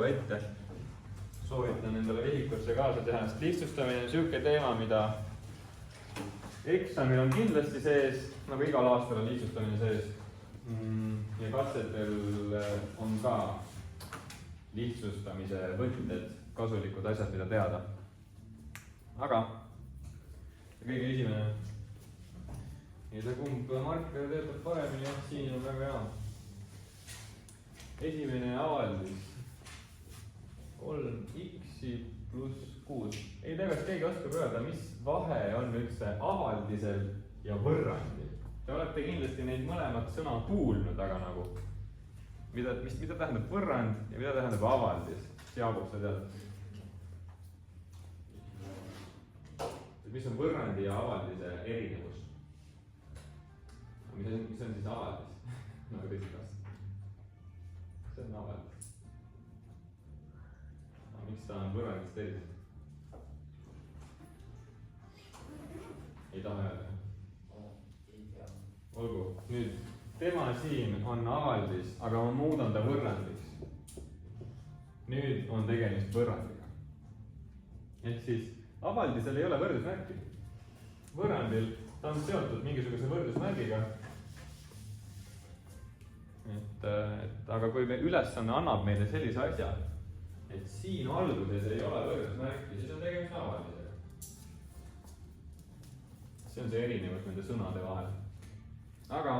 ette. Soovitan endale vihikusse kaasa teha, sest lihtsustamine on siuke teema, mida eksamil on kindlasti sees, nagu igal aastal on lihtsustamine sees. Ja katsetel on ka lihtsustamise võtted, kasulikud asjad, mida teada. Aga kõige esimene, ei tea kumb marker töötab paremini, siin on väga hea. Esimene avaldis 3x pluss 6. Ei tea, kas keegi oskab öelda, mis vahe on üldse avaldisel ja võrrandil. Te olete kindlasti neid mõlemat sõna kuulnud, aga nagu mida tähendab võrrand ja mida tähendab avaldis? Jaagup, sa tead? Mis on võrrandi ja avaldise erinevus? Mis on siis avaldis? Nagu teist kas? See on avaldis. Miks ta on võrrandist erinev? Ei taha öelda? Olgu, nüüd tema siin on avaldis, aga ma muudan ta võrrandiks. Nüüd on tegemist võrrandiga. Ehk siis avaldisel ei ole võrdusmärki. Võrrandil ta on seotud mingisuguse võrdusmärgiga. Aga kui ülesanne annab meile sellise asja, et siin alguses ei ole võrdusmärki, siis on tegemist avaldisega. See on see erinevus nende sõnade vahel. Aga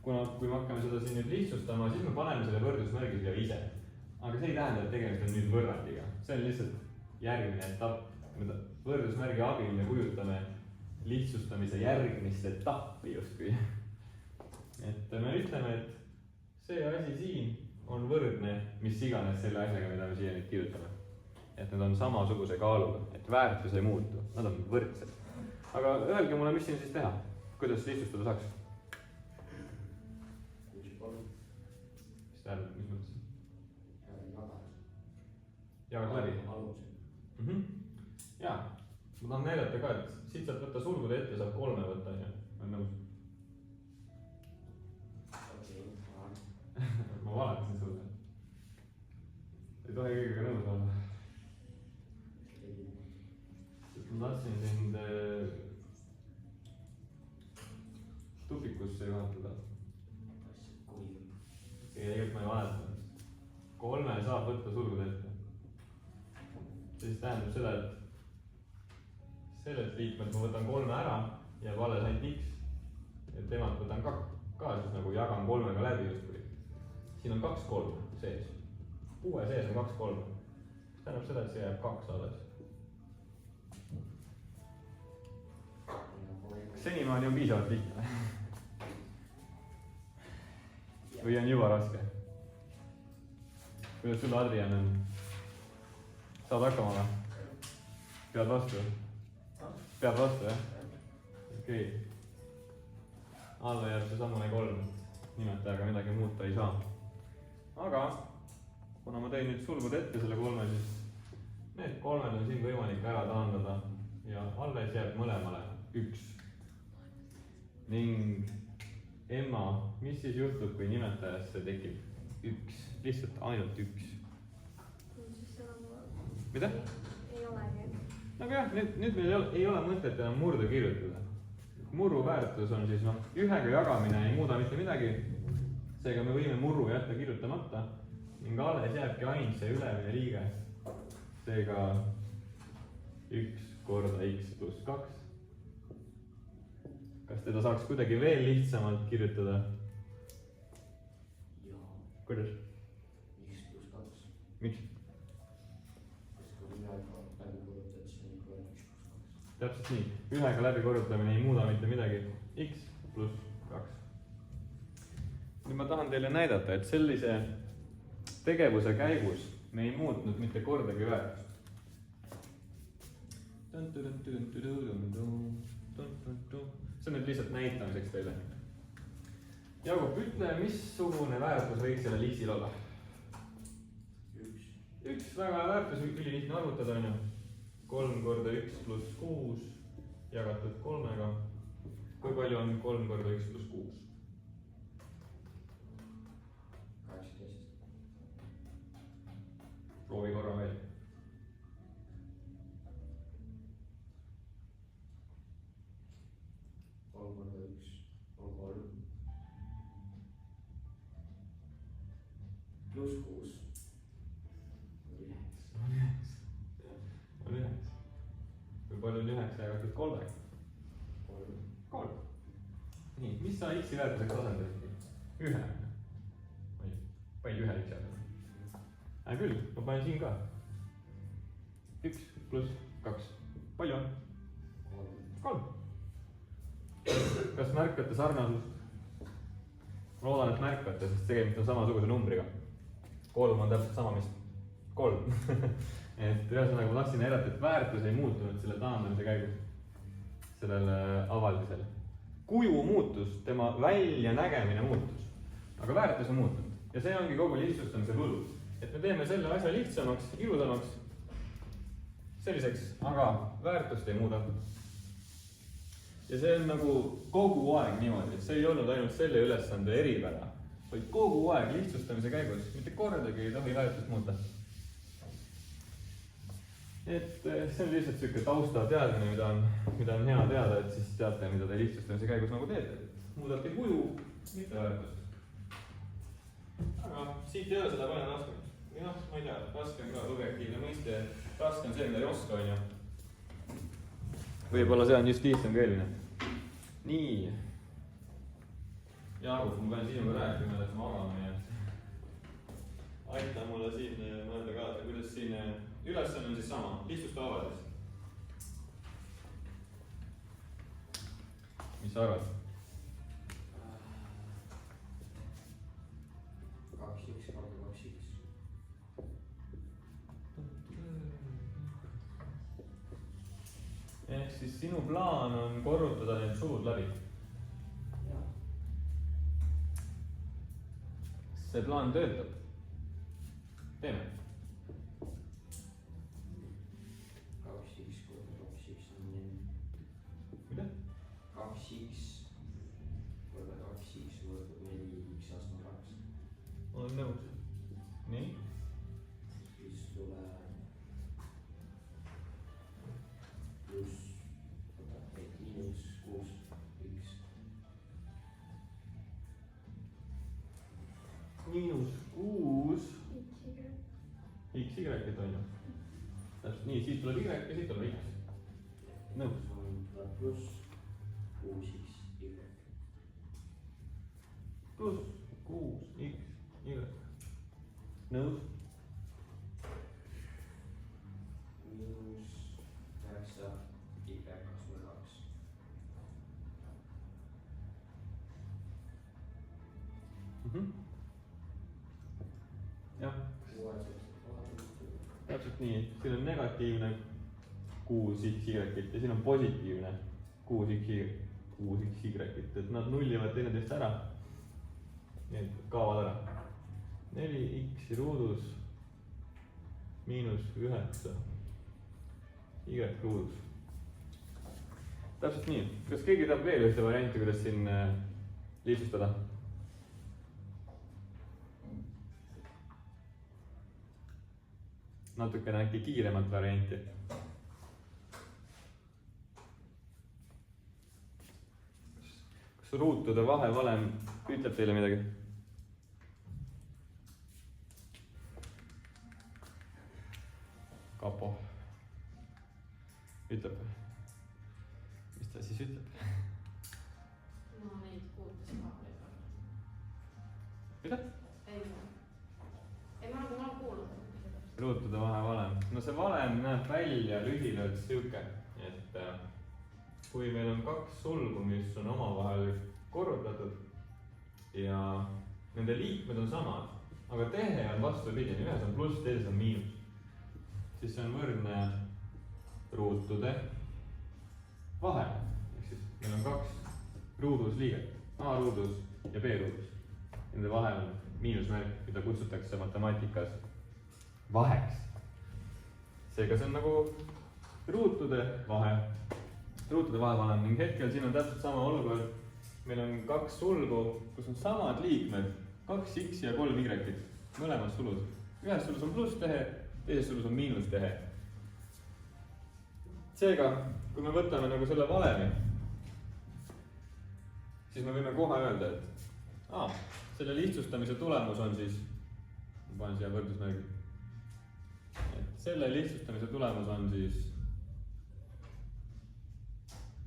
kui me hakkame seda siin nüüd lihtsustama, siis me paneme selle võrdusmärgiga ise. Aga see ei tähenda, et tegemist on nüüd võrrandiga. See on lihtsalt järgmine etapp. Võrdusmärgi abil me kujutame lihtsustamise järgmist etappi justkui. Et me ütleme, et see asi siin on võrdne mis iganes selle asjaga, mida me siia nüüd kirjutame. Et need on samasuguse kaaluga, et väärtus ei muutu, nad on võrdsed. Aga öelge mulle, mis siin siis teha? Kuidas lihtsustada saaks? Mis tähendab, mis mõttes? Jagad läbi? Jaa, ma tahan näidata ka, et siit saab võtta sulgude ette, saab 3 võtta, on nõus? Ma valetasin sulle. Ei tohi kõigega nõus olla. Ma tahtsin sind tupikusse juhatada. Tegelikult ma ei valetanud. 3 saab võtta sulgude ette. See siis tähendab seda, et sellest liikmelt ma võtan 3 ära ja alles ainult x. Ja temalt võtan ka siis nagu jagan 3-ga läbi justkui. Siin on 2-3 sees. Uue sees on 2-3. See tähendab seda, et see jääb 2 alles. Senimaani on piisavalt lihtne. Või on juba raske? Kuidas sulle, Adrian, on? Saad hakkama või? Pead vastu? Pead vastu, jah? Okei. Alla jääb see samune 3. Nimetajaga midagi muuta ei saa. Aga kuna ma tõin nüüd sulgud ette selle 3, siis need 3 on siin võimalik ära taandada ja alles jääb mõlemale 1. Ning Emma, mis siis juhtub, kui nimetajasse tekib 1? Lihtsalt ainult 1. Mida? Ei olegi. Aga jah, nüüd meil ei ole mõtet enam murdu kirjutada. Murru väärtus on siis, ühega jagamine ei muuda mitte midagi. Seega me võime murru jätta kirjutamata ning alles jääbki ainult see ülemine liige. Seega 1 korda x pluss 2. Kas teda saaks kuidagi veel lihtsamalt kirjutada? Jaa. Kuidas? X pluss 2. Miks? Kui ühega läbi korrutad, siis on ikka 1 pluss 2. Täpselt nii. Ühega läbi korrutamine ei muuda mitte midagi. X pluss 2. Nüüd ma tahan teile näidata, et sellise tegevuse käigus me ei muutnud mitte kordagi väärtust. See on nüüd lihtsalt näitamiseks teile. Jaagup, ütle, missugune väärtus võiks selle liiksil olla? 1. 1 väga hea väärtus, üli lihtne arvutada on ju. 3 korda 1 pluss 6 jagatud 3-ga. Kui palju on 3 korda 1 pluss 6? 18. pluss 6 on 9. on 9. kui palju on 9 jagatud 3-ga? 3. nii, mis sa x-i väärtuseks asendasid? 1. palju 1 x-i asendasid? Hea küll, ma panen siin ka. 1 pluss 2. palju on? 3. kas märkate sarnasust? ma loodan, et märkate, sest tegemist on samasuguse numbriga. 3 on täpselt sama, mis 3. et ühesõnaga ma tahtsin näidata, et väärtus ei muutunud selle taandamise käigus. Sellel avaldisel. Kuju muutus, tema väljanägemine muutus. Aga väärtus on muutunud. Ja see ongi kogu lihtsustamise võlu. Et me teeme selle asja lihtsamaks, ilusamaks, selliseks, aga väärtust ei muuda. Ja see on nagu kogu aeg niimoodi, et see ei olnud ainult selle ülesande eripära, vaid kogu aeg lihtsustamise käigus, mitte kordagi ei tohi väärtust muuta. Et see on lihtsalt siuke tausta teadmine, mida on hea teada, et siis teate, mida te lihtsustamise käigus nagu teete. Muudate kuju, mitte väärtust. Aga siit ei ole seda palju raskem. Või noh, ma ei tea, raske on ka objektiivne mõiste, raske on see, mida ei oska, on ju. Võib-olla see on just lihtsam kui eelmine. Nii. Jaagup, ma pean sinuga rääkima, et magama ja aita mulle siin mõelda kaasa, kuidas siin ülesanne on siis sama, lihtsusta avaldis. Mis sa arvad? 2x korda 2x. Ehk siis sinu plaan on korrutada need sulud läbi. See plaan töötab. Teeme. 2x korda 2x on 4. Mida? 2x korda 2x võrdub 4x astme 2. Olen nõus. Nii? Siis tuleb pluss miinus 6x. Miinus 6 x, y-t on ju. Täpselt nii, siis tuleb y ja siis tuleb x. Nõus. Tuleb pluss 6x, y. Pluss 6x, y. Nõus. Miinus 9 y astme 2. Jah. Täpselt nii, siin on negatiivne 6x, y-t ja siin on positiivne 6x, y-t, et nad nullivad teineteist ära. Need kaovad ära. 4x ruudus miinus 9 y ruudus. Täpselt nii. Kas keegi tahab veel ühte varianti, kuidas siin lihtsustada? Natukene äkki kiiremat varianti. Kas ruutude vahevalem ütleb teile midagi? Kapo. Ütleb. Mis ta siis ütleb? No neid kuuldes ka võib olla. Mida? Ei, ma olen kuulnud. Ruutude vahevalem. No see valem näeb välja lühidalt siuke, et kui meil on kaks sulgu, mis on omavahel korrutatud ja nende liikmed on samad, aga tehe on vastupidine, ühes on pluss, teises on miinus, siis see on võrdne ruutude vahel. Ehk siis meil on kaks ruudusliiget, A ruudus ja B ruudus. Nende vahel on miinusmärk, mida kutsutakse matemaatikas vaheks. Seega see on nagu ruutude vahevalem ning hetkel siin on täpselt sama olukord. Meil on kaks sulgu, kus on samad liikmed, 2x ja 3y, mõlemad sulud. Ühes sulus on plusstehe, teises sulus on miinustehe. Seega, kui me võtame nagu selle valemi, siis me võime kohe öelda, et selle lihtsustamise tulemus on siis ma panen siia võrdusmärgi. et selle lihtsustamise tulemus on siis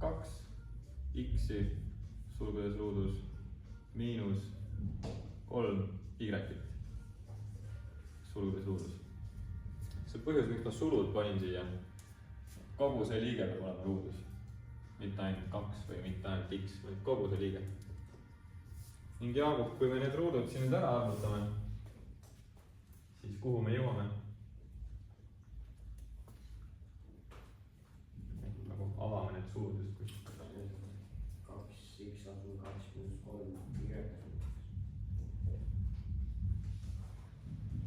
2 x-i sulgudes ruudus miinus 3 y-t sulgudes ruudus. see põhjus, miks ma sulud panin siia, kogu see liige peab olema ruudus. mitte ainult 2 või mitte ainult x, vaid kogu see liige. ning Jaagup, kui me need ruudud siin nüüd ära arvutame, siis kuhu me jõuame? nagu avame need sulud justkui. 2x on sul 2 miinus 3 y.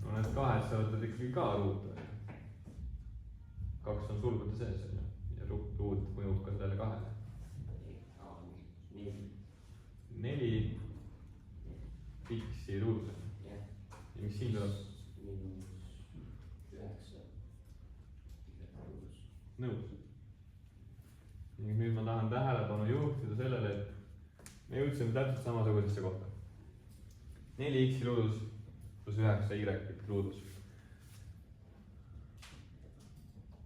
no need kahed sa võtad ikkagi ka ruutu. 2 on sulgude sees on ju. ja ruut mõjub ka sellele 2-le. 4 x-i ruudus on ju. ja mis siin tuleb? miinus 9 y ruudus. nõus. ning nüüd ma tahan tähelepanu juhtida sellele, et me jõudsime täpselt samasugusesse kohta. 4x ruudus pluss 9 y ruudus.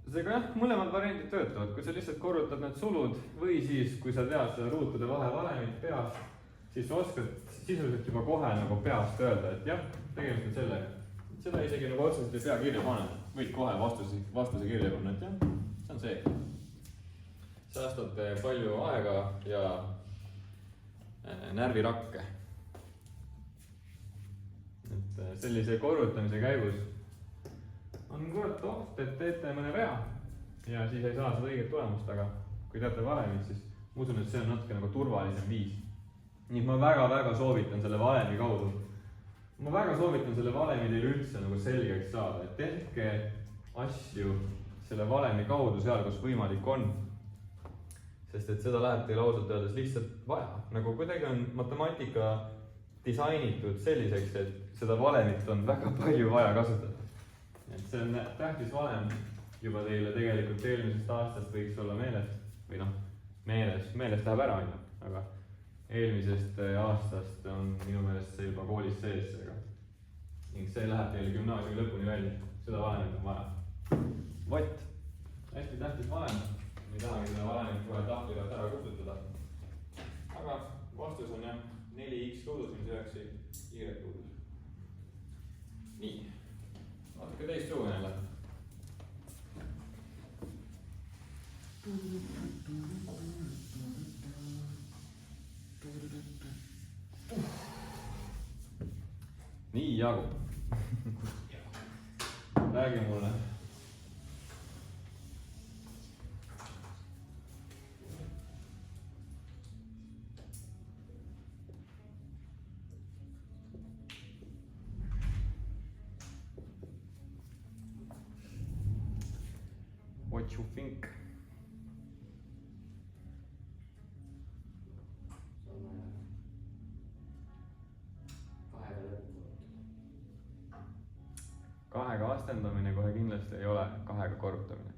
seega jah, mõlemad variandid töötavad, kui sa lihtsalt korrutad need sulud või siis, kui sa tead seda ruutude vahevalemit peast, siis sa oskad sisuliselt juba kohe nagu peast öelda, et jah, tegemist on sellega. seda isegi nagu otseselt ei pea kirja panema, võid kohe vastuse kirja panna, et jah, see on see. säästad palju aega ja närvirakke. et sellise korrutamise käigus on kurat oht, et teete mõne vea ja siis ei saa seda õiget tulemust, aga kui teate valemit, siis ma usun, et see on natuke nagu turvalisem viis. nii et ma väga-väga soovitan selle valemi kaudu. ma väga soovitan selle valemi teil üldse nagu selgeks saada, et tehke asju selle valemi kaudu seal, kus võimalik on. sest et seda läheb teil ausalt öeldes lihtsalt vaja. nagu kuidagi on matemaatika disainitud selliseks, et seda valemit on väga palju vaja kasutada. et see on tähtis valem juba teile tegelikult eelmisest aastast võiks olla meeles või noh, meelest läheb ära on ju, aga eelmisest aastast on minu meelest see juba koolis sees, ning see läheb teile gümnaasiumi lõpuni välja, seda valemit on vaja. vot, hästi tähtis valem, me ei tahagi seda valemit kohe tahvli pealt ära kustutada. aga vastus on jah, 4x ruudus minus 9 y ruudus. nii, vaadake teist sugu jälle. nii, Jaagup. räägi mulle. What you think? kahega astendamine kohe kindlasti ei ole kahega korrutamine.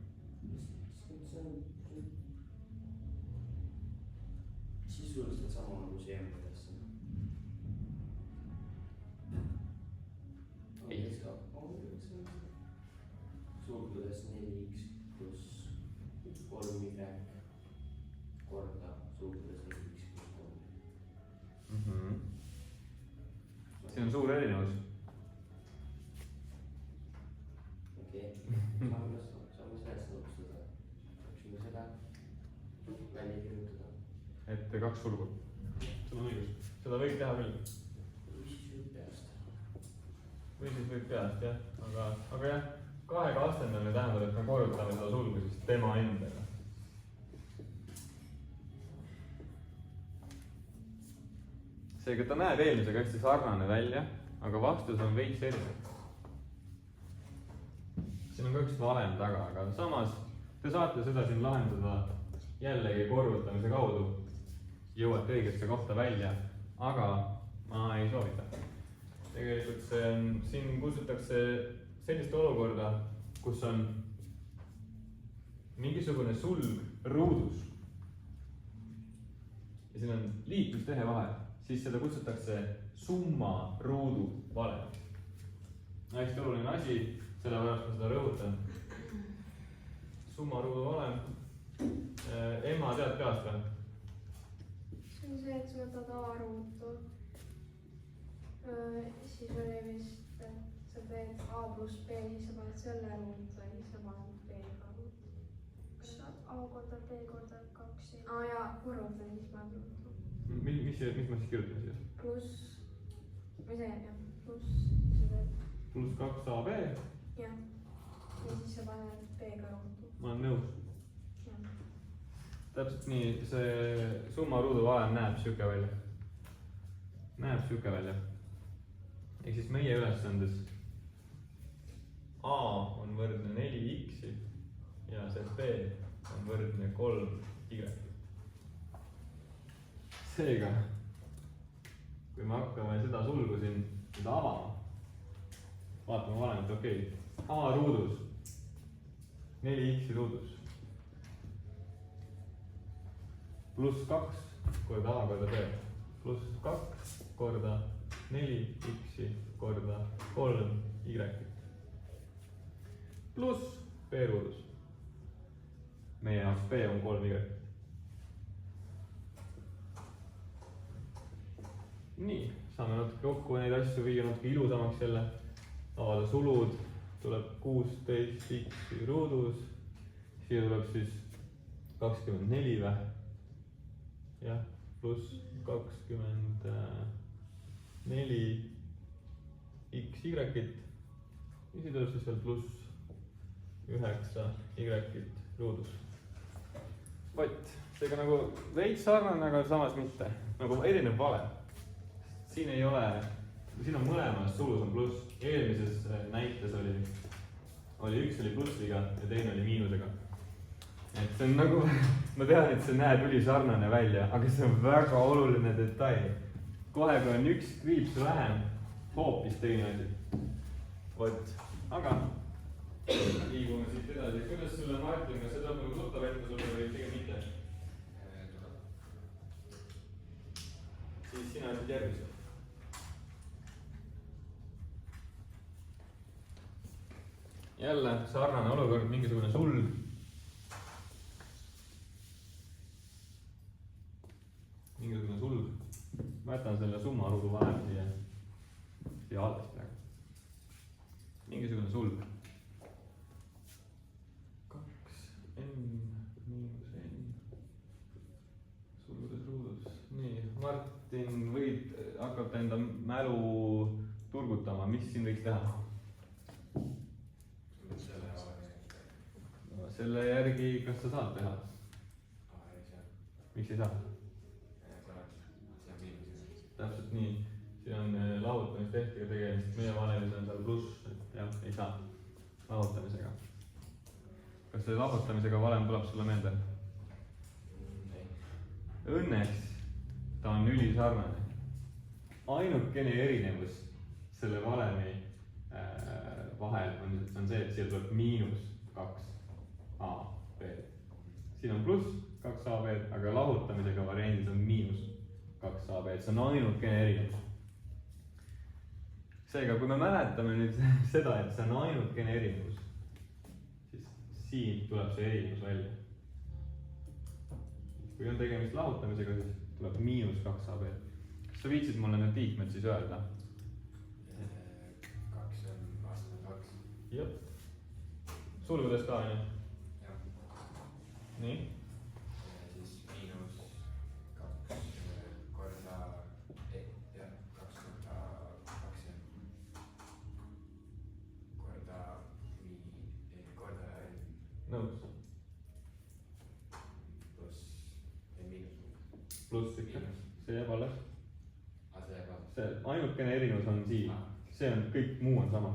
sisuliselt sama nagu see eelmine sulgudes 4x pluss 3y korda sulgudes 4x pluss 3. siin on suur erinevus. saame sellest nõustada. Läksime seda välja kirjutada. et 2 sulgu. sul on õigus, seda võib teha küll. või siis võib peast. või siis võib peast jah, aga jah, kahega astendamine tähendab, et me korrutame seda sulgu siis tema endaga. seega ta näeb eelmisega hästi sarnane välja, aga vastus on veits erinev. siin on ka üks valem taga, aga samas te saate seda siin lahendada jällegi korrutamise kaudu. jõuate õigesse kohta välja, aga ma ei soovita. tegelikult see on, siin kutsutakse sellist olukorda, kus on mingisugune sulg ruudus ja siin on liitlustehe vahel, siis seda kutsutakse summa ruudu valem. hästi oluline asi, sellepärast ma seda rõhutan. Summaruudu valem. Emma, tead peast või? see on see, et sa võtad A-ruutu. Siis oli vist, et sa teed A pluss B, siis sa paned selle ruutu ja siis sa paned B-ga ruutu. kas sa A korda B korda 2? aa jaa, korruta ja siis paned ruutu. Mis ma siis kirjutan siia? pluss, või see jah, pluss, sa teed. Pluss 2AB. jah, ja siis sa paned B-ga ruutu. Ma olen nõus. jah. Täpselt nii, see summaruudu valem näeb siuke välja. Näeb siuke välja. Ehk siis meie ülesandes A on võrdne 4x ja see B on võrdne 3y. Seega, kui me hakkame seda sulgu siin seda avama, vaatame valemit, okei. A ruudus, 4x ruudus, pluss 2 korda A korda B, pluss 2 korda 4x korda 3y. Pluss B ruudus. Meie jaoks B on 3y. Nii, saame natuke kokku neid asju viia natuke ilusamaks jälle. Avada sulud, tuleb 16x ruudus. Siia tuleb siis 24 või? Jah, pluss 24 xy. Ja siia tuleb siis veel pluss 9y ruudus. Vot, seega nagu veits sarnane, aga samas mitte. Nagu erinev valem. Siin ei ole, siin on mõlemas sulus on pluss. Eelmises näites oli üks oli plussiga ja teine oli miinusega. Et see on nagu, ma tean, et see näeb ülisarnane välja, aga see on väga oluline detail. Kohe, kui on üks kriips vähem, hoopis teine asi. Vot, aga liigume siit edasi. Kuidas sulle, Martin, kas see tuleb nagu tuttav ette sulle või pigem mitte? Siis sina ütled järgmist. Jälle sarnane olukord, mingisugune sulg. Mingisugune sulg. Ma jätan selle summaruudu valemi siia alles praegu. Mingisugune sulg. 2n miinus n. Sulgudes ruudus. Nii, Martin, võid hakata enda mälu turgutama, mis siin võiks teha? Selle järgi, kas sa saad teha? Miks ei saa? Täpselt nii. Siin on lahutamistehtega tegemist. Meie valemis on seal pluss, et jah, ei saa lahutamisega. Kas see lahutamisega valem tuleb sulle meelde? Õnneks ta on ülisarnane. Ainukene erinevus selle valemi vahel on see, et siia tuleb miinus 2AB. Siin on pluss 2AB, aga lahutamisega variandis on miinus 2AB, et see on ainukene erinevus. Seega, kui me mäletame nüüd seda, et see on ainukene erinevus, siis siit tuleb see erinevus välja. Kui on tegemist lahutamisega, siis tuleb miinus 2AB. Kas sa viitsid mulle need liikmed siis öelda? 2 on vastane 2. Jah. Sulgudes ka, on ju? Jah. Nii. Siis miinus 2 korda, jah, 2 korda 2 korda n. Nõus. Pluss miinus. Pluss ikka. See jääb alles. See jääb alles. See ainukene erinevus on siin. See on, kõik muu on sama.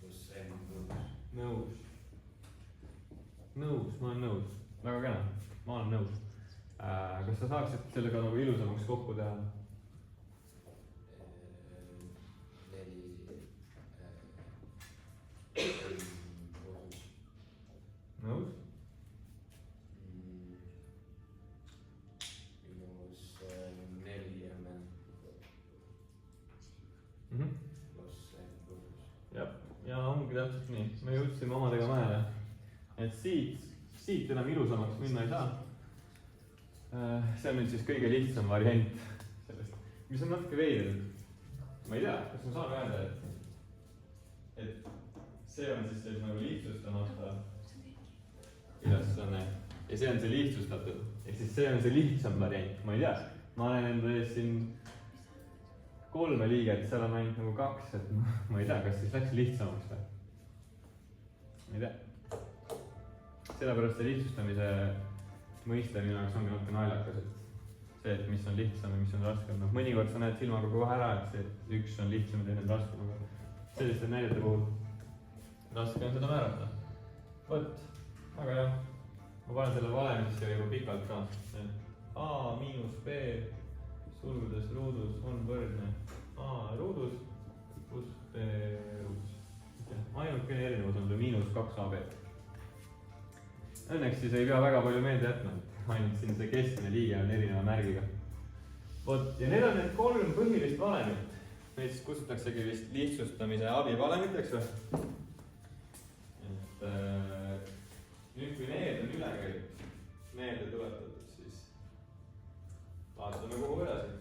Pluss n pluss. Nõus. Nõus, ma olen nõus. Väga kena. Ma olen nõus. Kas sa saaksid sellega nagu ilusamaks kokku teha? 4 Nõus. Miinus 4 mn. ja ongi täpselt nii, me jõudsime omadega mäele. Et siit enam ilusamaks minna ei saa. See on nüüd siis kõige lihtsam variant sellest, mis on natuke veider. Ma ei tea, kas ma saan öelda, et see on siis selline nagu lihtsustamata ülesanne ja see on see lihtsustatud. Ehk siis see on see lihtsam variant, ma ei tea. Ma olen enda ees siin 3 liiget, seal on ainult nagu 2, et ma ei tea, kas siis läks lihtsamaks või? Ma ei tea. Sellepärast see lihtsustamise mõiste minu jaoks ongi natuke naljakas, et see, et mis on lihtsam ja mis on raskem. No, mõnikord sa näed silmaga kohe ära, et see, et üks on lihtsam ja teine on raskem, aga selliste näidete puhul raske on seda määrata. Võt, aga jah, ma panen selle valemisse juba pikalt ka. A miinus B sulgudes ruudus on võrdne A ruudus pluss B ruudus. Ainukene erinevus on see miinus 2AB. Õnneks siis ei pea väga palju meelde jätma, et ainult siin see keskmine liige on erineva märgiga. Vot, ja need on need 3 põhilist valemit. Neid siis kutsutaksegi vist lihtsustamise abivalemiteks või? Et nüüd, kui need on üle käinud, meelde tuletatud, siis vaatame kogu edasi.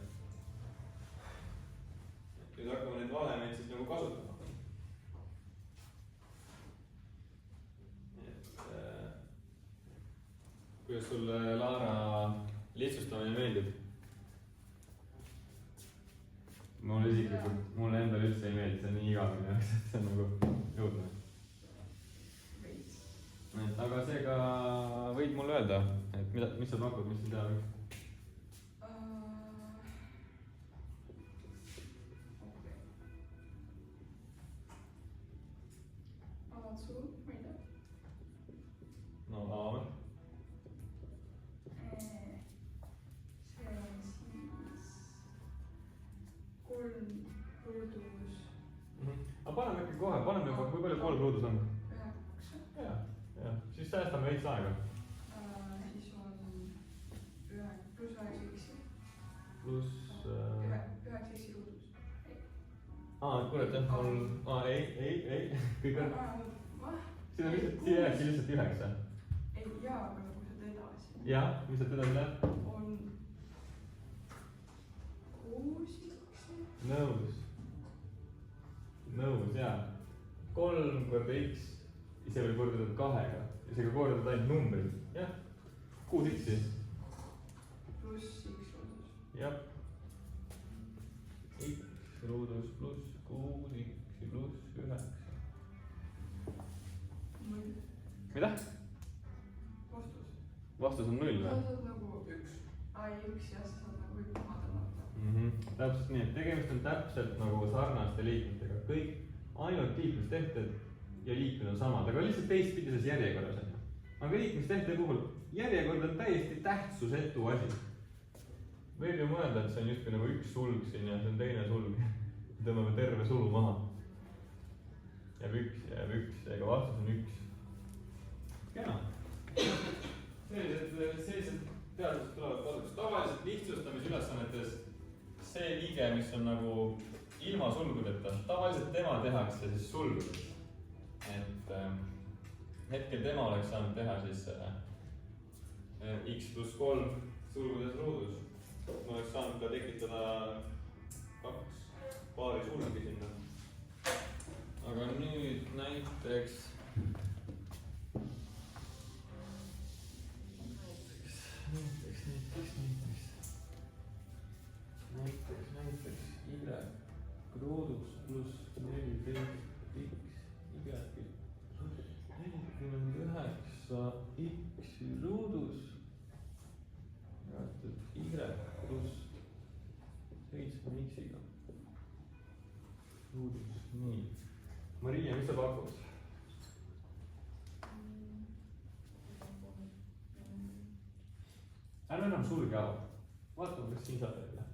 Nüüd hakkame neid valemeid siis nagu kasutama. Kuidas sulle, Laara, lihtsustamine meeldib? Mulle isiklikult, mulle endale üldse ei meeldi, see on nii igavene, et see on nagu jõudne. Aga seega võid mulle öelda, et mis sa pakud, mis sa tead? Avad sul, ma ei tea. No, avame. See on siis 3 ruudus. Aga paneme ikka kohe, paneme juba, kui palju 3 ruudus on? 9. Ja, siis säästame veits aega. Siis on 9 pluss 9 x. Pluss... 9 x ruudus. Kurat jah, mul... Ei, kõik on... Siin on lihtsalt 9. Ei, jaa, aga kui sa edasi. Jah, mis sa edasi läheb? On 6 x. Nõus, jaa. 3 korda x, ise võib kordatud 2-ga. Isegi kordad ainult numbrid. Jah, 6 x-i. Pluss x ruudus. Jah. X ruudus pluss 6 x-i pluss 9. Mida? Vastus on 0 või? Sa saad nagu 1. Ai, 1 ja sa saad nagu 1 maha tõmmata. Täpselt nii, et tegemist on täpselt nagu sarnaste liikmetega. Kõik ainult liikmestehted ja liikmed on samad, aga lihtsalt teistpidises järjekorras on. Aga liikmestehte puhul järjekord on täiesti tähtsusetu asi. Võib ju mõelda, et see on justkui nagu 1 sulg siin ja see on teine sulg. Tõmbame terve sulu maha. Jääb 1, ega vastus on 1. Kena. Sellised teadused tulevad kasuks. Tavaliselt lihtsustamisülesannetes see liige, mis on nagu ilma sulgudeta, tavaliselt tema tehakse siis sulgudes. Et hetkel tema oleks saanud teha siis x pluss 3 sulgudes ruudus. Ma oleks saanud ka tekitada 2 paari sulgi sinna. Aga nüüd näiteks y ruudus pluss 14 x y pluss 49 x ruudus jaotud y pluss 7 x-iga ruudus. Nii. Maria, mis sa pakud? Ärme enam sulge ava. Vaatame, kas siin saab teha.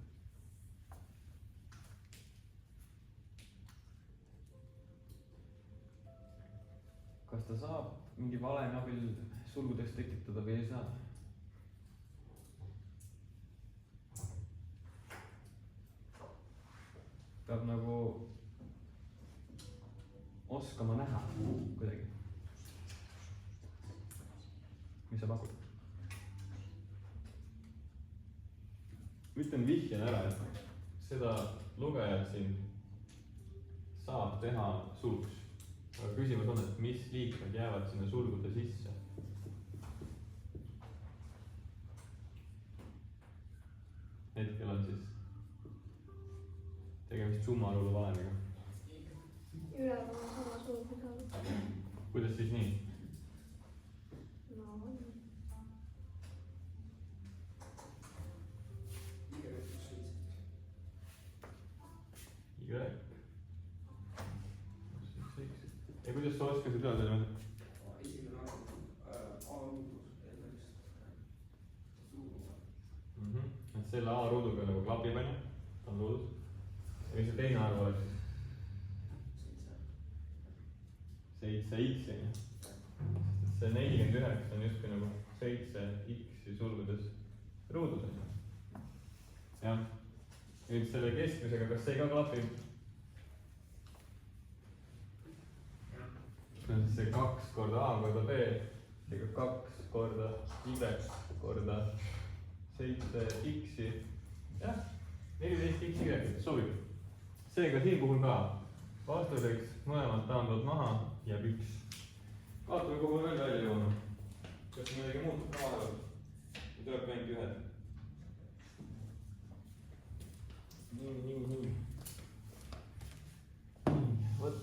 Kas ta saab mingi valemi abil sulgudeks tekitada või ei saa? Peab nagu oskama näha kuidagi. mis sa pakud? ütlen vihjen ära, et seda lugejat siin saab teha sulguks. aga küsimus on, et mis liikmed jäävad sinna sulgude sisse. hetkel on siis tegemist summaruulu valemiga. üleval on sama sulg saanud. kuidas siis nii? no on. Y. ja kuidas sa oskasid öelda niimoodi? isegi nagu A-ruudus et selle A-ruuduga nagu klapib, onju, ta on ruudus. ja mis see teine arv oleks siis? 7x, onju. sest see 49 on justkui nagu 7x sulgudes ruudus, onju. jah. nüüd selle keskmisega, kas see ka klapib? see on siis see 2 korda A korda B, seega 2 korda Y korda 7x-i. jah, 14x-y sobib. seega siin puhul ka vastuseks mõlemad taanduvad maha, jääb 1. vaatame, kuhu veel välja jõuame. kas midagi muutub ka vahepeal? või tulebki ainult ühed? nii. Vot,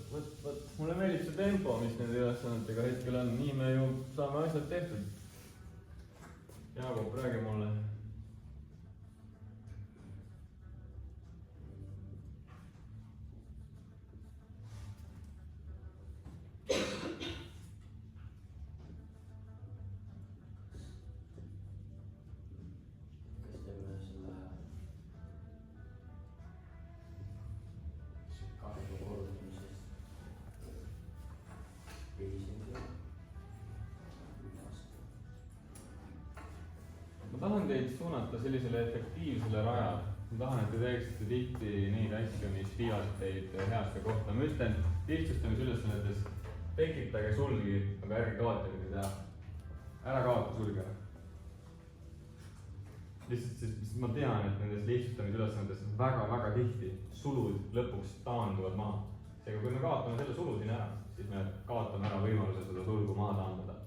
mulle meeldib see tempo, mis nende ülesannetega hetkel on, nii me ju saame asjad tehtud. Jaagup, räägi mulle. Ma tahan teid suunata sellisele efektiivsele rajale. Ma tahan, et te teeksite tihti neid asju, mis viivad teid heasse kohta. Ma ütlen, lihtsustamisülesannetes tekitage sulgi, aga ärge kaotage teha. ära kaota sulgi ära. lihtsalt siis ma tean, et nendes lihtsustamisülesannetes väga tihti sulud lõpuks taanduvad maha. seega kui me kaotame selle sulu siin ära, siis me kaotame ära võimaluse seda sulgu maha taandada.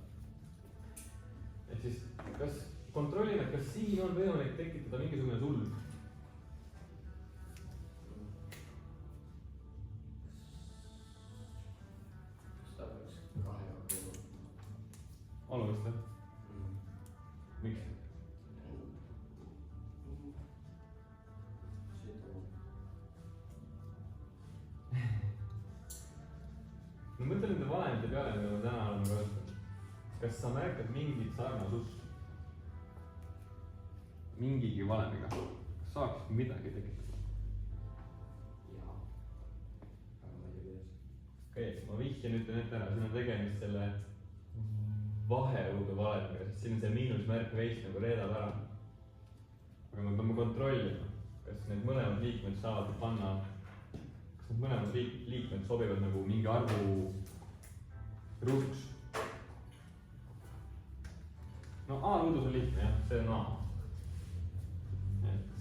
ehk siis kas kontrollime, et kas siin on võimalik tekitada mingisugune sulg. kas ta peaks 2-ga koos? olulist või? miks? no mõtle nende valemite peale, mida me täna oleme kasutanud. kas sa märkad mingit sarnasust mingigi valemiga? kas saaks midagi tekitada? jaa. aga ma ei tea kuidas. okei, ma vihjan ütlen ette ära, siin on tegemist selle vaheruudu valemiga, sest siin on see miinusmärk veits nagu reedab ära. aga me peame kontrollima, kas need mõlemad liikmed saavad panna, kas need mõlemad liikmed sobivad nagu mingi arvu ruuduks. no A-ruudus on lihtne jah, see on A.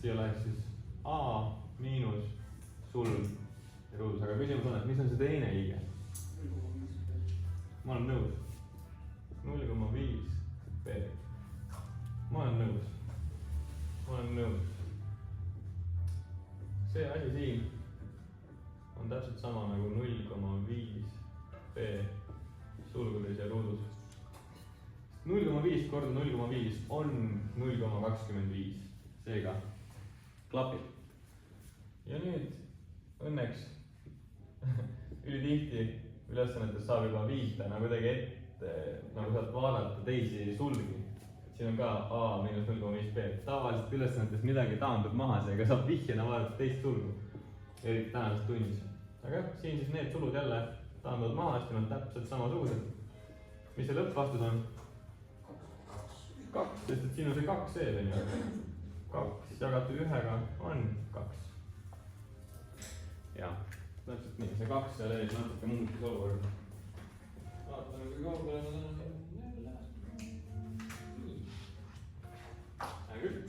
siia läheks siis A miinus sulg ja ruudus, aga küsimus on, et mis on see teine liige? ma olen nõus. 0,5 B. ma olen nõus. ma olen nõus. see asi siin on täpselt sama nagu 0,5 B sulgudes ja ruudus. 0,5 korda 0,5 on 0,25. seega klapib. ja nüüd õnneks ülitihti ülesannetes saab juba viita nagu kuidagi ette, nagu saad vaadata teisi sulgi. siin on ka A miinus 0,5 B. tavaliselt ülesannetes midagi taandub maha, seega saab vihjena vaadata teist sulgu. eriti tänases tunnis. aga jah, siin siis need sulud jälle taanduvad maha, siin on täpselt samasugused. mis see lõppvastus on? 2, sest et siin on see 2 sees on ju. 2 jagatud 1-ga on 2. jah, täpselt nii, see 2 seal ees natuke muutis olukorda. vaatame, kui kaugele ma täna siin jälle. nii. Hea küll.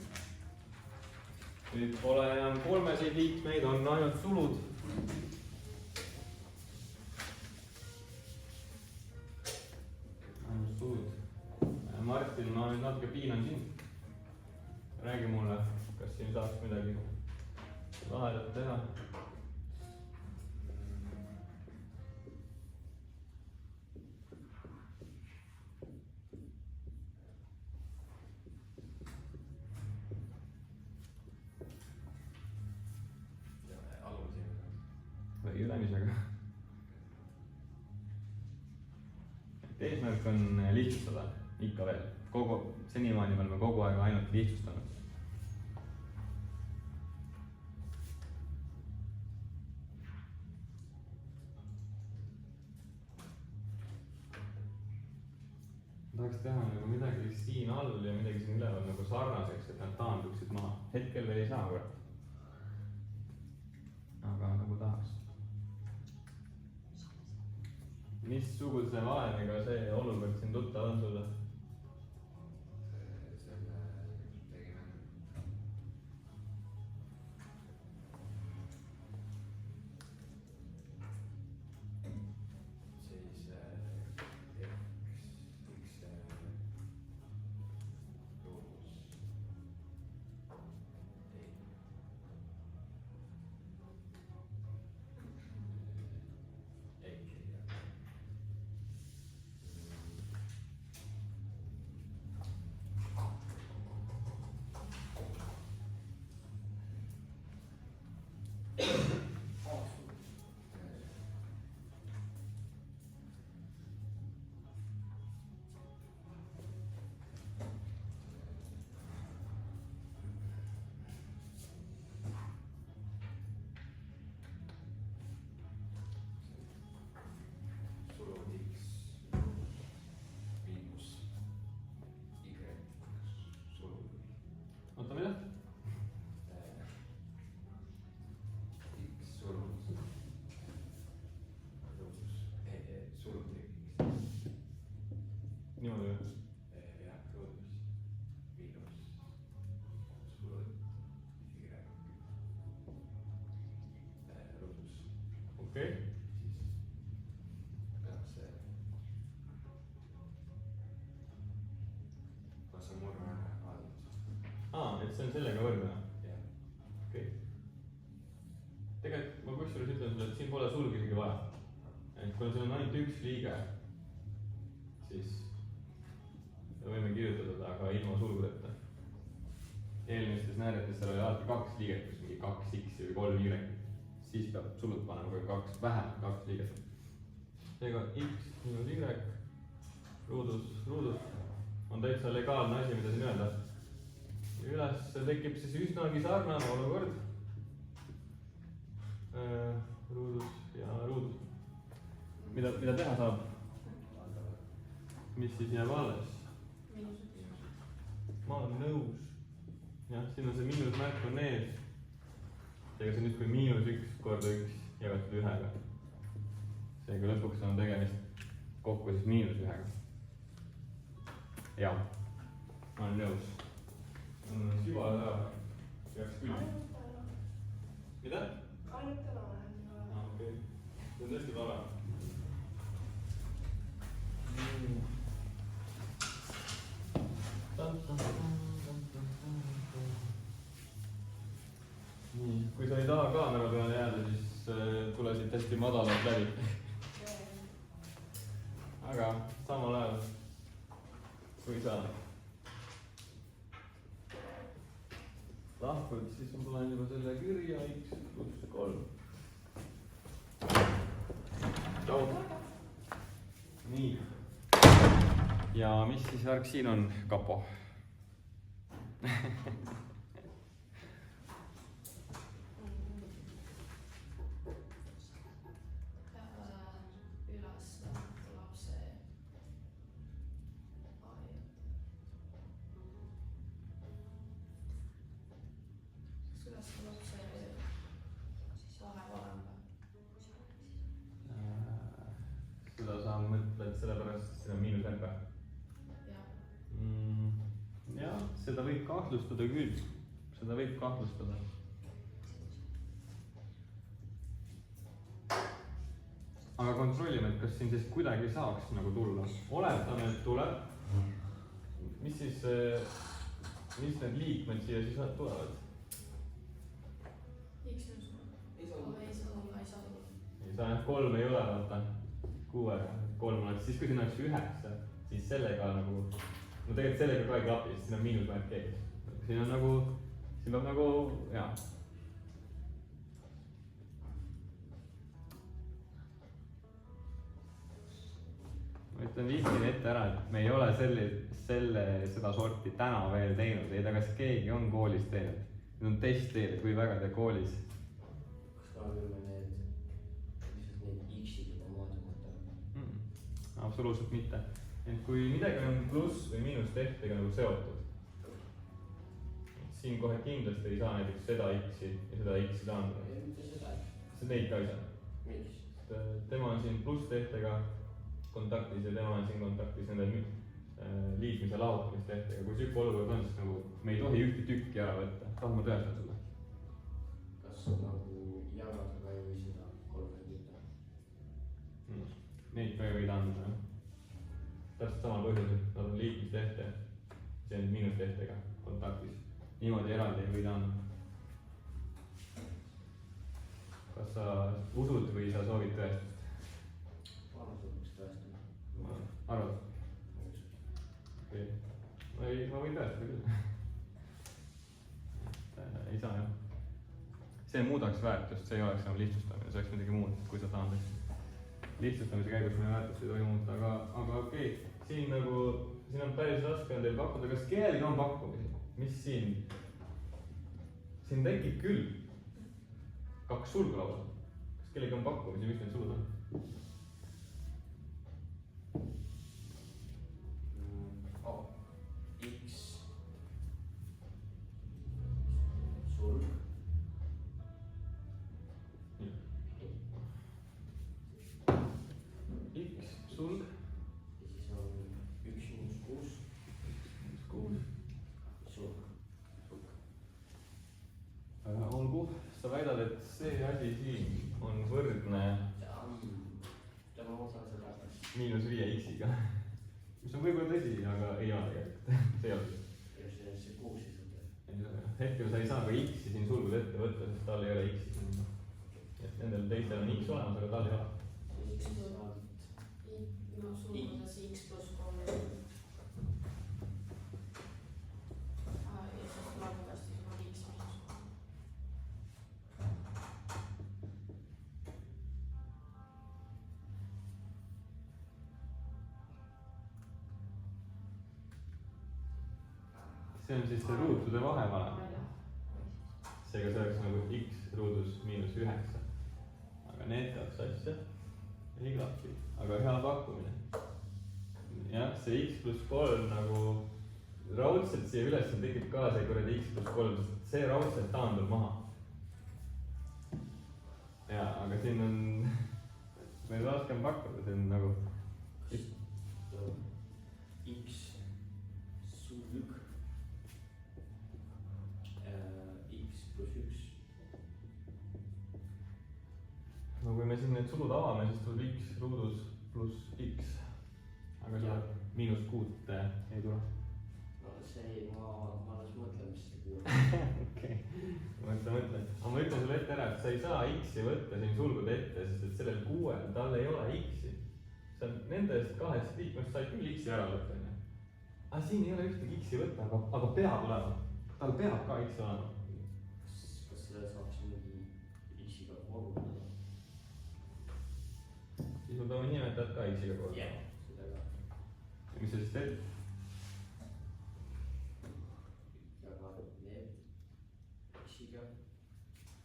nüüd pole enam 3 liikmeid, on ainult sulud. ainult sulud. Martin, ma nüüd natuke piinan sind. räägi mulle, kas siin saaks midagi lahedat teha. või ülemisega. et eesmärk on lihtsustada ikka veel. Senimaani me oleme kogu aeg ainult lihtsustanud. tahaks teha nagu midagi siin all ja midagi siin üleval nagu sarnaseks, et nad taanduksid maha. hetkel veel ei saa kurat. aga nagu tahaks. missuguse valemiga see olukord siin tuttav on sulle? selle tegime. siis oota, mida? niimoodi või? okei. et see on sellega võrdne? okei. tegelikult ma kusjuures ütlen sulle, et siin pole sulgi isegi vaja. et kuna siin on ainult üks liige, siis me võime kirjutada ta aga ilma sulgudeta. eelmistes näidetes seal oli alati 2 liiget, kus mingi 2x või 3y. siis peab sulud panema kui 2, vähemalt 2 liiget. seega x minus y ruudus on täitsa legaalne asi, mida siin öelda. üles tekib siis üsnagi sarnane olukord. ruudus ja ruudus. mida teha saab? mis siis jääb alles? ma olen nõus. jah, siin on see miinusmärk on ees. seega see on justkui -1 korda 1 jagatud 1-ga. seega lõpuks on tegemist kokku siis -1-ga. jah, ma olen nõus. süvale ära, peaks küll. mida? ainult täna lähen. okei, see on tõesti tore. nii, kui sa ei taha kaamera peale jääda, siis tule siit hästi madalalt läbi. aga samal ajal, kui sa lahkud, siis ma panen juba selle kirja x + 3. tšau. nii. ja mis siis värk siin on, kapo? et sellepärast siin on miinusmärk või? jah. Jah, seda võib kahtlustada küll, seda võib kahtlustada. aga kontrollime, et kas siin siis kuidagi saaks nagu tulla. Oletame, et tuleb. Mis siis, mis need liikmed siia siis tulevad? X on sul. Ei saa aga ei saa tulla, ei saa tulla. Ei saa jah, 3 ei ole, vaata. 6-ga, 3 oleks, siis kui siin oleks 9, siis sellega nagu, no tegelikult sellega ka ei klapi, sest siin on miinusmärk ees. Siin on nagu, siin peab nagu, jaa. Ma ütlen vihkin ette ära, et me ei ole seda sorti täna veel teinud, ei tea, kas keegi on koolis teinud. Need on testteed, kui väga te koolis. kas ka võime need X-id juba maad võtta? Absoluutselt mitte. Et kui midagi on pluss või miinus tehtega nagu seotud, siin kohe kindlasti ei saa näiteks seda X-i ja seda X-i taandada. ei, mitte seda. Neid ka ei saa. Miks? Tema on siin pluss tehtega kontaktis ja tema on siin kontaktis nende liitmise lahutamistehtega. Kui siuke olukord on, siis nagu me ei tohi ühte tükki ära võtta. Tahan ma tõestan sulle. kas nagu jagada ka ei või seda 3 võtta? Neid ka ei või taandada. Täpselt samal põhjusel, nad on liitmistehte, see on miinustehtega kontaktis. Niimoodi eraldi ei või taandada. Kas sa usud või sa soovid tõestust? Paanus lõpuks tõestama. Arvad? Okei. Ma võin tõestada küll. Ei saa jah. See muudaks väärtust, see ei oleks enam lihtsustamine, see oleks midagi muud, kui sa taandaksid. Lihtsustamise käigus meie väärtust ei tohi muuta, aga okei. Siin nagu, siin on päris raske on teil pakkuda, kas kellelgi on pakkumisi? Mis siin? Siin tekib küll 2 sulgu lausa. Kas kellelgi on pakkumisi, mis need sulud on? X sulg. X sulg. ja siis on 1 - 6 6. sulg. Olgu, sa väidad, et see asi siin on võrdne tema osa seda. -5 X-iga. Mis on võib-olla tõsi, aga ei ole tegelikult. See ei ole tõsi. ja see 6 siis on. Hetkel sa ei saa ka X-i siin sulgude ette võtta, sest tal ei ole X-i siin. Et nendel teistel on X olemas, aga tal ei ole. X saad. no sulgudes X pluss 3. ja siis lagukastis on X miinus 3. See on siis see ruutude vahevalem. Seega see oleks nagu X ruudus -9. Aga need 2 asja ei klapi, aga hea pakkumine. Jah, see X pluss 3 nagu raudselt siia üles tekib ka see kuradi X pluss 3, sest see raudselt taandub maha. Jaa, aga siin on meil raskem pakkuda, see on nagu X sulg. X pluss 1. no kui me siin need sulud avame, siis tuleb X ruudus pluss X. aga seda -6 ei tule. no see ma alles mõtlen, mis see kuulub. Okei, mõtle. aga ma ütlen sulle ette ära, et sa ei saa X-i võtta siin sulgude ette, sest et sellel 6-l tal ei ole X-i. see on nendest 2 liikmest said küll X-i ära võtta, onju. aga siin ei ole ühtegi X-i võtta, aga peab olema. tal peab ka X olema. kas selle saaks mingi X-iga korrutada? siis me peame nimetajad ka X-iga korrutama. seda ka. ja mis sa siis teed? jagada need X-iga.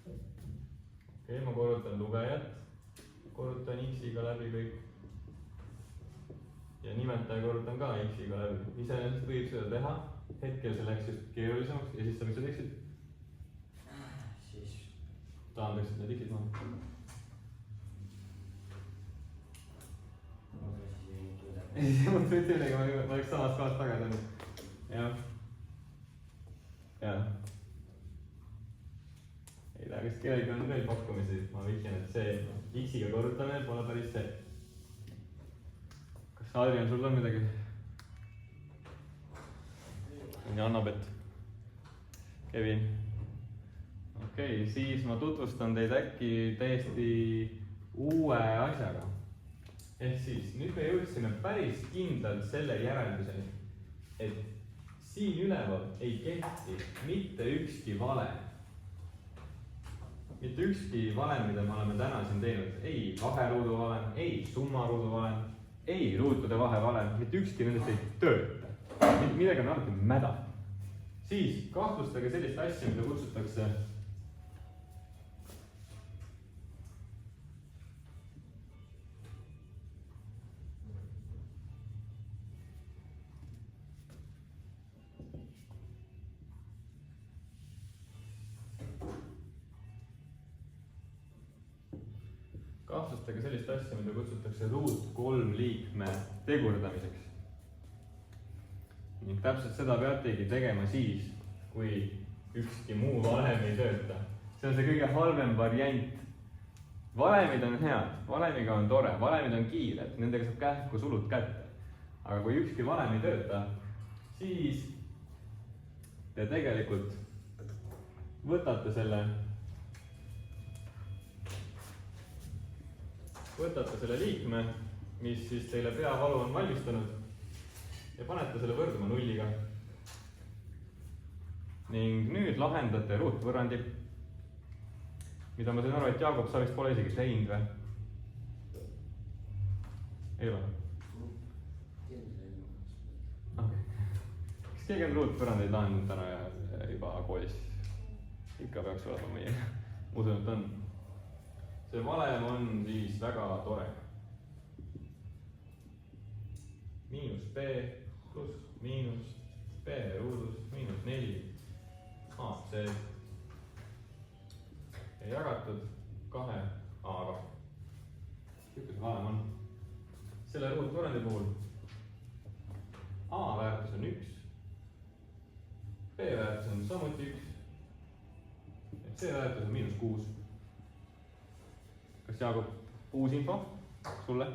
okei, ma korrutan lugejat, korrutan X-iga läbi kõik. ja nimetaja korrutan ka X-iga läbi. iseenesest võib seda teha, hetkel see läks just keerulisemaks ja siis sa mis sa teeksid? siis taandaksid need X-id maha. ma käisin ei, see mul tuli sellega, ma oleks samas kohas tagasi olnud. jah. jah. ei tea, kas kellelgi on veel pakkumisi, ma vihjan, et see X-iga korrutamine pole päris see. kas Adrian, sul on midagi? ja Annabet. Kevin. okei, siis ma tutvustan teid äkki täiesti uue asjaga. ehk siis nüüd me jõudsime päris kindlalt selle järelduseni, et siin üleval ei kehti mitte ükski valem. mitte ükski valem, mida me oleme täna siin teinud, ei vaheruudu valem, ei summaruudu valem, ei ruutude vahe valem, mitte ükski nendest ei tööta. midagi on alati mäda. siis kahtlustage sellist asja, mida kutsutakse kahtlustage sellist asja, mida kutsutakse ruut 3 liikme tegurdamiseks. ning täpselt seda peategi tegema siis, kui ükski muu valem ei tööta. see on see kõige halvem variant. valemid on head, valemiga on tore, valemid on kiired, nendega saab kähku sulud kätte. aga kui ükski valem ei tööta, siis te tegelikult võtate selle liikme, mis siis teile peavalu on valmistanud ja panete selle võrduma nulliga. ning nüüd lahendate ruutvõrrandi, mida ma sain aru, et Jaagup, sa vist pole isegi teinud või? ei ole? okei. kas keegi on ruutvõrrandeid lahendanud täna juba koolis? ikka peaks olema meiega. usun, et on. see valem on siis väga tore. miinus B pluss miinus B ruudus miinus 4 AC ja jagatud 2 A-ga. Niisugune see valem on. selle ruutvõrrandi puhul A väärtus on 1, B väärtus on samuti 1, C väärtus on miinus 6. kas Jaagup, uus info sulle?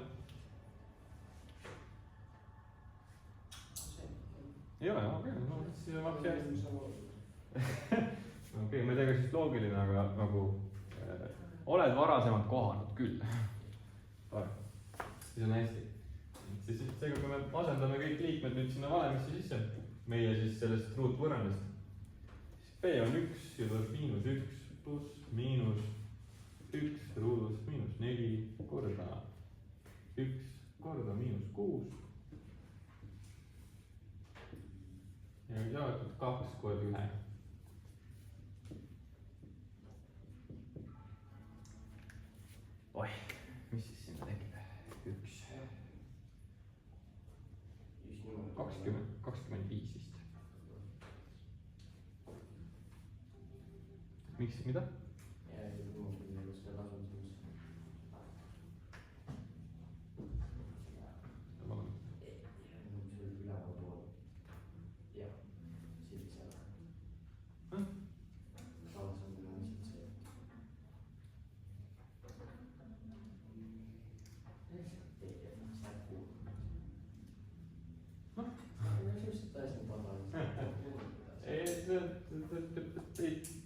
ei ole, okei, no siis vaataks järjest. okei, ma ei tea, kas just loogiline, aga nagu oled varasemalt kohanud küll. siis on hästi. siis seega, kui me asendame kõik liikmed nüüd sinna valemisse sisse, meie siis sellest ruutvõrrandist, siis B on 1 ja tuleb miinus 1 pluss miinus 1 ruudus miinus 4 korda 1 korda miinus 6 ja jagatud 2 korda 1. oih, mis siis sinna tekib? 1 20, 25 vist. miks, mida?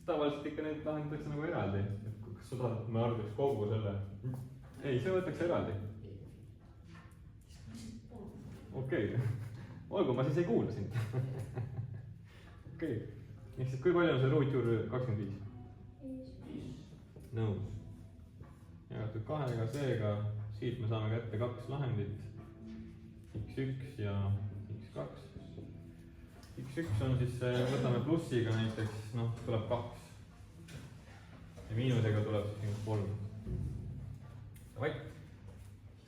tavaliselt ikka neid lahendatakse nagu eraldi. kas sa tahad, et me arutaks kogu selle? ei, see võetakse eraldi. okei, olgu, ma siis ei kuula sind. okei, ehk siis kui palju on see ruutjuur 25? nõus. jagatud 2-ga, seega siit me saame kätte 2 lahendit. X1 ja X2. X1 on siis, võtame plussiga näiteks, noh, tuleb 2. ja miinusega tuleb siis 3.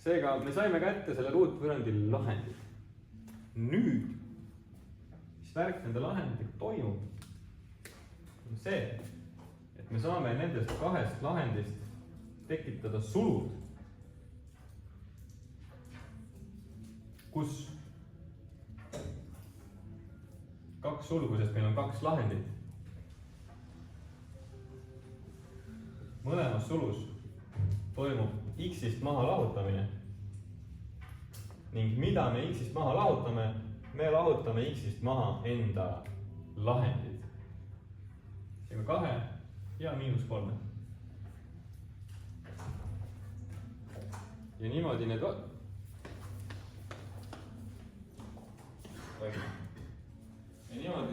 seega me saime kätte selle ruutvõrrandi lahendi. nüüd, mis värk nende lahenditega toimub, on see, et me saame nendest 2 lahendist tekitada sulud. kus kaks sulgu, sest meil on kaks lahendit. mõlemas sulus toimub x-ist maha lahutamine ning mida me x-ist maha lahutame, me lahutame x-ist maha enda lahendid. seega 2 ja -3. ja niimoodi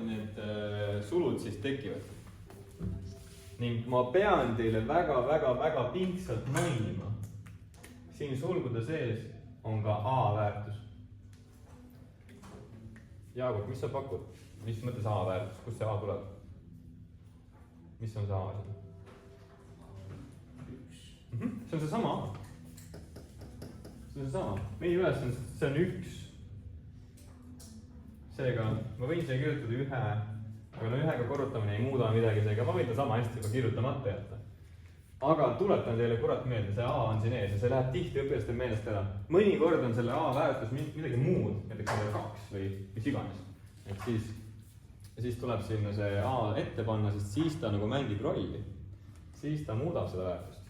need sulud siis tekivad. ning ma pean teile väga pingsalt mainima, siin sulgude sees on ka A väärtus. Jaagup, mis sa pakud? Mis mõttes A väärtus, kust see A tuleb? Mis on see A? See on seesama A. See on seesama. Meie ülesanne, see on 1. Seega ma võin siia kirjutada 1, aga no 1-ga korrutamine ei muuda midagi, seega ma võin ta sama hästi juba kirjutamata jätta. Aga tuletan teile kurat meelde, see A on siin ees ja see läheb tihti õpilastel meelest ära. Mõnikord on selle A väärtus midagi muud, näiteks 2 või mis iganes. Et siis tuleb sinna see A ette panna, sest siis ta nagu mängib rolli. Siis ta muudab seda väärtust.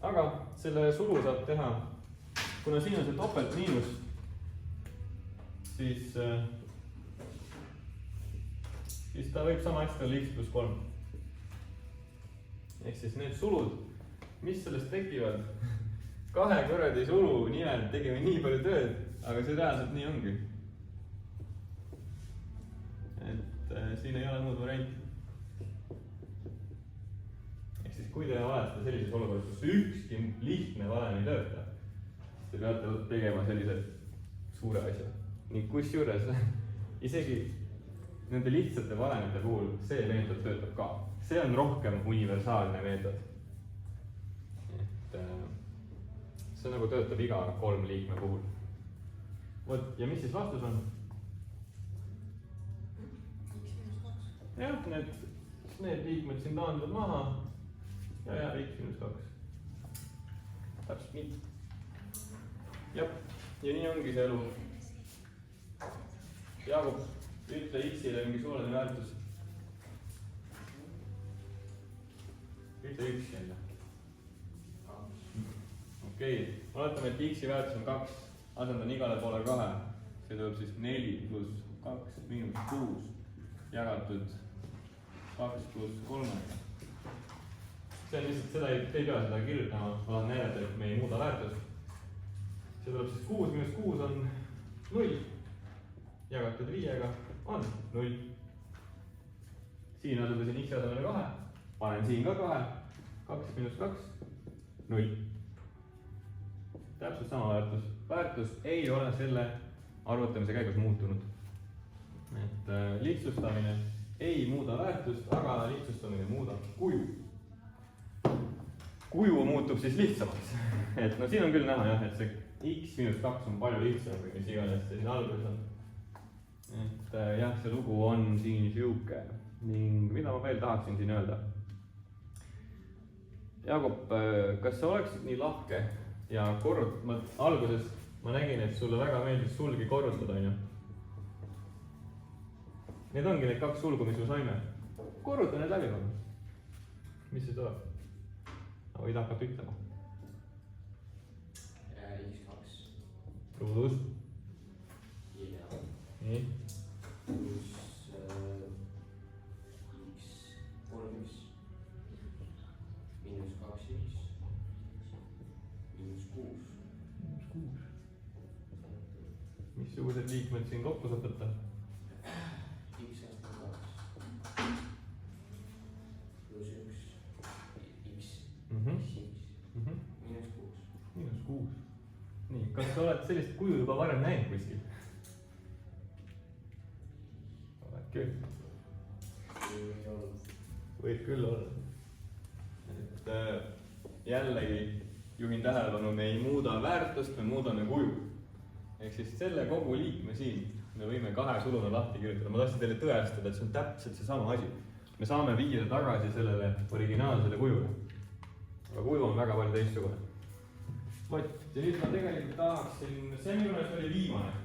Aga selle sulu saab teha, kuna siin on see topelt miinus, siis ta võib sama hästi olla x + 3. Ehk siis need sulud, mis sellest tekivad, 2 kuradi sulu nimel tegime nii palju tööd, aga see reaalselt nii ongi. Et siin ei ole muud varianti. Ehk siis kui te olete sellises olukorras, kus ükski lihtne valem ei tööta, siis te peate tegema sellise suure asja. Ning kusjuures isegi nende lihtsate valemite puhul see meetod töötab ka. See on rohkem universaalne meetod. Et see nagu töötab iga 3 liikme puhul. Vot, ja mis siis vastus on? Jah, need liikmed siin taanduvad maha ja jääb x - 2. Täpselt nii. Jah, ja nii ongi see elu. Jaagup, ütle x-ile mingi suuline väärtus. Ütle 1 jälle. Okei, oletame, et x-i väärtus on 2. Asendan igale poole 2. See tuleb siis 4 + 2 - 6 jagatud 2 + 3. See on lihtsalt, seda ei pea seda kirjutama. Ma tahan näidata, et me ei muuda väärtust. See tuleb siis 6 - 6 on 0. Jagatud 5-ga on 0. Siin asendasin x asemele 2. Panen siin ka 2. 2 - 2 – 0. Täpselt sama väärtus. Väärtus ei ole selle arvutamise käigus muutunud. Et lihtsustamine ei muuda väärtust, aga lihtsustamine muudab kuju. Kuju muutub siis lihtsamaks. Et no siin on küll näha jah, et see x - 2 on palju lihtsam kui mis iganes see siin alguses on. Et jah, see lugu on siin siuke. Ning mida ma veel tahaksin siin öelda? Jaagup, kas sa oleksid nii lahke ja alguses ma nägin, et sulle väga meeldis sulgi korrutada, on ju? Need ongi need 2 sulgu, mis me saime. Korruta need läbi, palun. Mis see tuleb? Võid hakata ütlema. x2. Ruudus. Nii. Pluss x 3x miinus 2x miinus 6. Missugused liikmed siin kokku saab võtta? X on 2 pluss 1 x miinus 6. Miinus 6. Nii, kas sa oled sellist kuju juba varem näinud kuskil? Oled küll. Võib küll olla. Et jällegi juhin tähelepanu, me ei muuda väärtust, me muudame kuju. Ehk siis selle kogu liikme siin me võime 2 suluna lahti kirjutada. Ma tahtsin teile tõestada, et see on täpselt seesama asi. Me saame viia tagasi sellele originaalsele kujule. Aga kuju on väga palju teistsugune. vot, ja nüüd ma tegelikult tahaksin, see minu meelest oli viimane